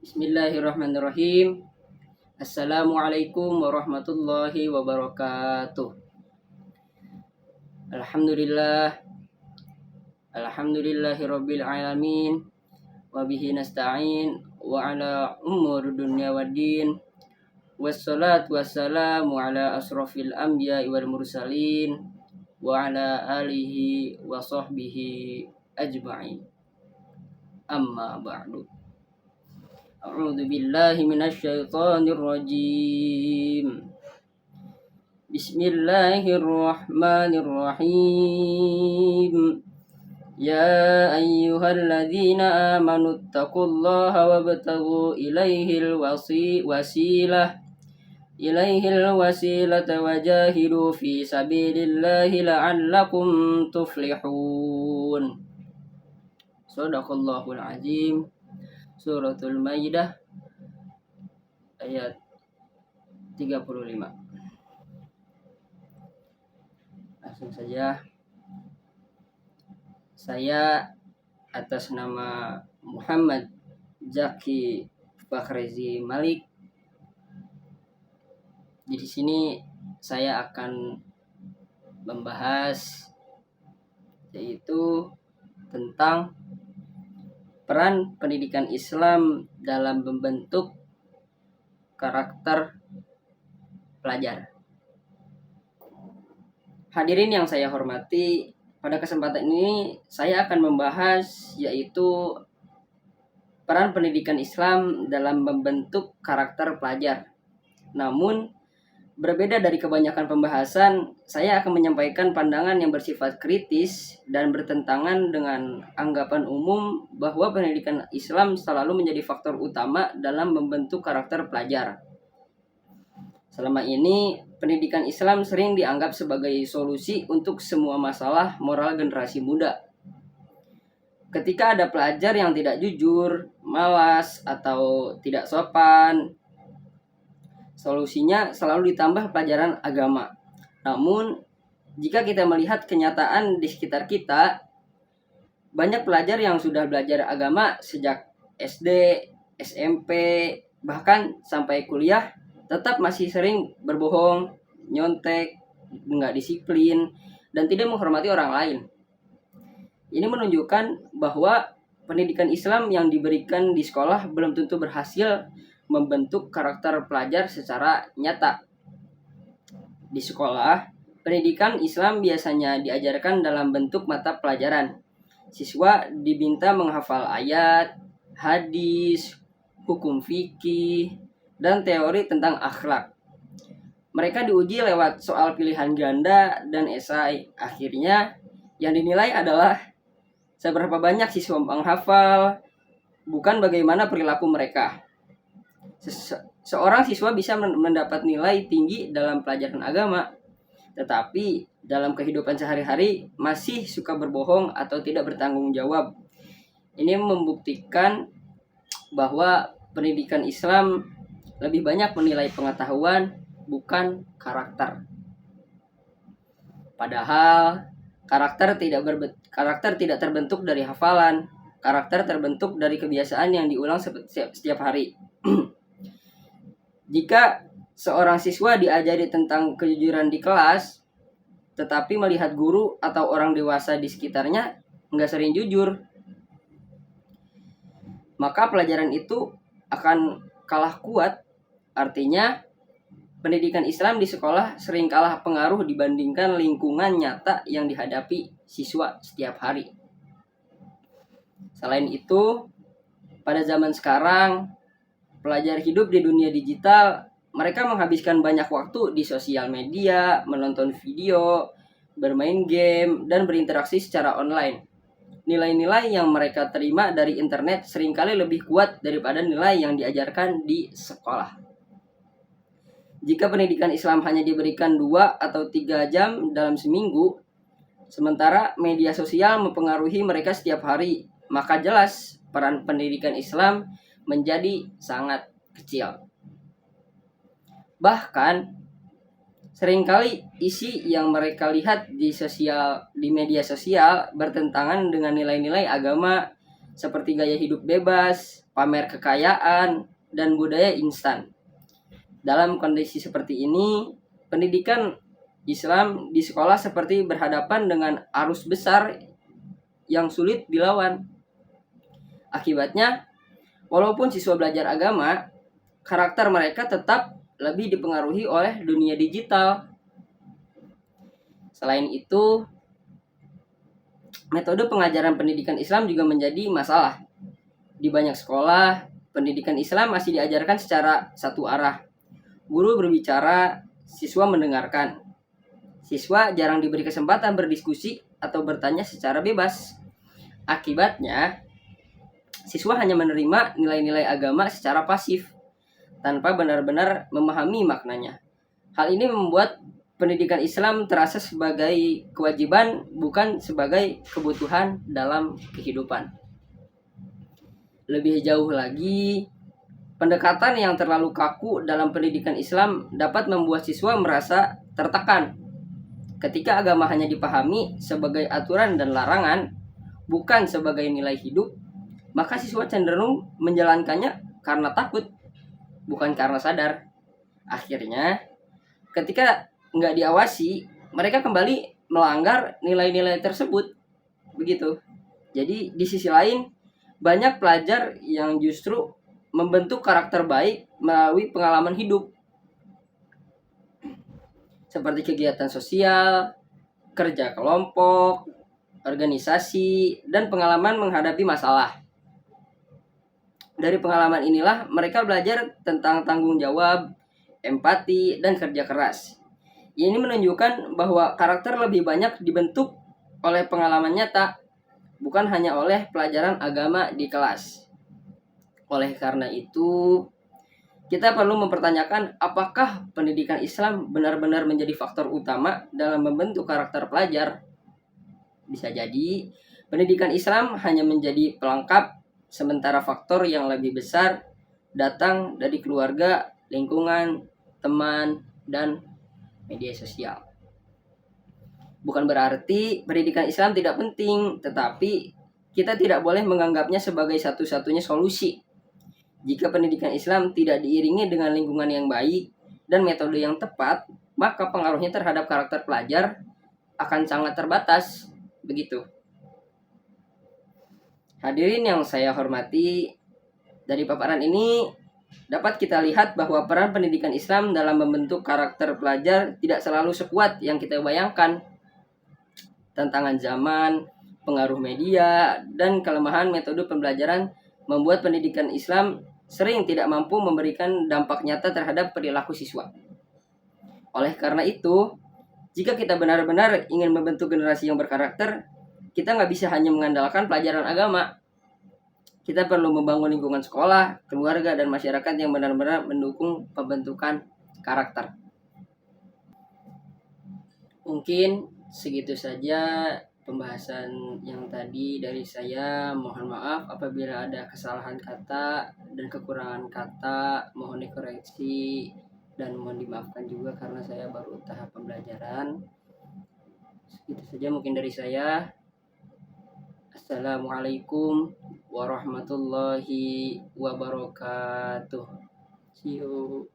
Bismillahirrahmanirrahim. Assalamualaikum warahmatullahi wabarakatuh. Alhamdulillah. Alhamdulillahirabbil alamin. Wa bihi nasta'in wa ala umur dunya waddin. Wassalatu wassalamu ala asrofil anbiya'i wal mursalin wa ala alihi wa sahbihi ajma'in. Amma ba'du. A'udzu billahi minasyaitonir rajim. Bismillahirrahmanirrahim. Ya ayyuhalladzina amanu taqullaha wabtaghu ilaihil wasilata wajahidu fi sabilillahi la'allakum tuflihun. Shadaqallahul azim. Suratul Maidah ayat 35. Langsung saja. Saya atas nama Muhammad Zaki Fakhrizi Malik. Di sini saya akan membahas yaitu tentang peran pendidikan Islam dalam membentuk karakter pelajar. Hadirin yang saya hormati, pada kesempatan ini saya akan membahas yaitu peran pendidikan Islam dalam membentuk karakter pelajar. Namun berbeda dari kebanyakan pembahasan, saya akan menyampaikan pandangan yang bersifat kritis dan bertentangan dengan anggapan umum bahwa pendidikan Islam selalu menjadi faktor utama dalam membentuk karakter pelajar. Selama ini, pendidikan Islam sering dianggap sebagai solusi untuk semua masalah moral generasi muda. Ketika ada pelajar yang tidak jujur, malas, atau tidak sopan, solusinya selalu ditambah pelajaran agama. Namun, jika kita melihat kenyataan di sekitar kita, banyak pelajar yang sudah belajar agama sejak SD, SMP, bahkan sampai kuliah, tetap masih sering berbohong, nyontek, nggak disiplin, dan tidak menghormati orang lain. Ini menunjukkan bahwa pendidikan Islam yang diberikan di sekolah belum tentu berhasil membentuk karakter pelajar secara nyata. Di sekolah, pendidikan Islam biasanya diajarkan dalam bentuk mata pelajaran. Siswa diminta menghafal ayat, hadis, hukum fikih, dan teori tentang akhlak. Mereka diuji lewat soal pilihan ganda dan esai. Akhirnya, yang dinilai adalah seberapa banyak siswa menghafal, bukan bagaimana perilaku mereka. Seorang siswa bisa mendapat nilai tinggi dalam pelajaran agama, tetapi dalam kehidupan sehari-hari masih suka berbohong atau tidak bertanggung jawab. Ini membuktikan bahwa pendidikan Islam lebih banyak menilai pengetahuan, bukan karakter. Padahal karakter tidak terbentuk dari hafalan. Karakter terbentuk dari kebiasaan yang diulang setiap hari. Jika seorang siswa diajari tentang kejujuran di kelas, tetapi melihat guru atau orang dewasa di sekitarnya nggak sering jujur, maka pelajaran itu akan kalah kuat. Artinya, pendidikan Islam di sekolah sering kalah pengaruh dibandingkan lingkungan nyata yang dihadapi siswa setiap hari. Selain itu, pada zaman sekarang, pelajar hidup di dunia digital, mereka menghabiskan banyak waktu di sosial media, menonton video, bermain game, dan berinteraksi secara online. Nilai-nilai yang mereka terima dari internet seringkali lebih kuat daripada nilai yang diajarkan di sekolah. Jika pendidikan Islam hanya diberikan 2 atau 3 jam dalam seminggu, sementara media sosial mempengaruhi mereka setiap hari, maka jelas peran pendidikan Islam menjadi sangat kecil. Bahkan seringkali isi yang mereka lihat di media sosial bertentangan dengan nilai-nilai agama seperti gaya hidup bebas, pamer kekayaan, dan budaya instan. Dalam kondisi seperti ini, pendidikan Islam di sekolah seperti berhadapan dengan arus besar yang sulit dilawan. Akibatnya, walaupun siswa belajar agama, karakter mereka tetap lebih dipengaruhi oleh dunia digital. Selain itu, metode pengajaran pendidikan Islam juga menjadi masalah. Di banyak sekolah, pendidikan Islam masih diajarkan secara satu arah. Guru berbicara, siswa mendengarkan. Siswa jarang diberi kesempatan berdiskusi atau bertanya secara bebas. Akibatnya, siswa hanya menerima nilai-nilai agama secara pasif, tanpa benar-benar memahami maknanya. Hal ini membuat pendidikan Islam terasa sebagai kewajiban, bukan sebagai kebutuhan dalam kehidupan. Lebih jauh lagi, pendekatan yang terlalu kaku dalam pendidikan Islam dapat membuat siswa merasa tertekan. Ketika agama hanya dipahami sebagai aturan dan larangan, bukan sebagai nilai hidup, maka siswa cenderung menjalankannya karena takut, bukan karena sadar. Akhirnya, ketika nggak diawasi, mereka kembali melanggar nilai-nilai tersebut. Begitu. Jadi di sisi lain, banyak pelajar yang justru membentuk karakter baik melalui pengalaman hidup, seperti kegiatan sosial, kerja kelompok, organisasi, dan pengalaman menghadapi masalah. Dari pengalaman inilah mereka belajar tentang tanggung jawab, empati, dan kerja keras. Ini menunjukkan bahwa karakter lebih banyak dibentuk oleh pengalaman nyata, bukan hanya oleh pelajaran agama di kelas. Oleh karena itu, kita perlu mempertanyakan apakah pendidikan Islam benar-benar menjadi faktor utama dalam membentuk karakter pelajar. Bisa jadi, pendidikan Islam hanya menjadi pelengkap, sementara faktor yang lebih besar datang dari keluarga, lingkungan, teman, dan media sosial. Bukan berarti pendidikan Islam tidak penting, tetapi kita tidak boleh menganggapnya sebagai satu-satunya solusi. Jika pendidikan Islam tidak diiringi dengan lingkungan yang baik dan metode yang tepat, maka pengaruhnya terhadap karakter pelajar akan sangat terbatas. Begitu. Hadirin yang saya hormati, dari paparan ini dapat kita lihat bahwa peran pendidikan Islam dalam membentuk karakter pelajar tidak selalu sekuat yang kita bayangkan. Tantangan zaman, pengaruh media, dan kelemahan metode pembelajaran membuat pendidikan Islam sering tidak mampu memberikan dampak nyata terhadap perilaku siswa. Oleh karena itu, jika kita benar-benar ingin membentuk generasi yang berkarakter, kita nggak bisa hanya mengandalkan pelajaran agama. Kita perlu membangun lingkungan sekolah, keluarga, dan masyarakat yang benar-benar mendukung pembentukan karakter. Mungkin segitu saja pembahasan yang tadi dari saya. Mohon maaf apabila ada kesalahan kata dan kekurangan kata, mohon dikoreksi dan mohon dimaafkan juga karena saya baru tahap pembelajaran. Segitu saja mungkin dari saya. Assalamualaikum warahmatullahi wabarakatuh. See you.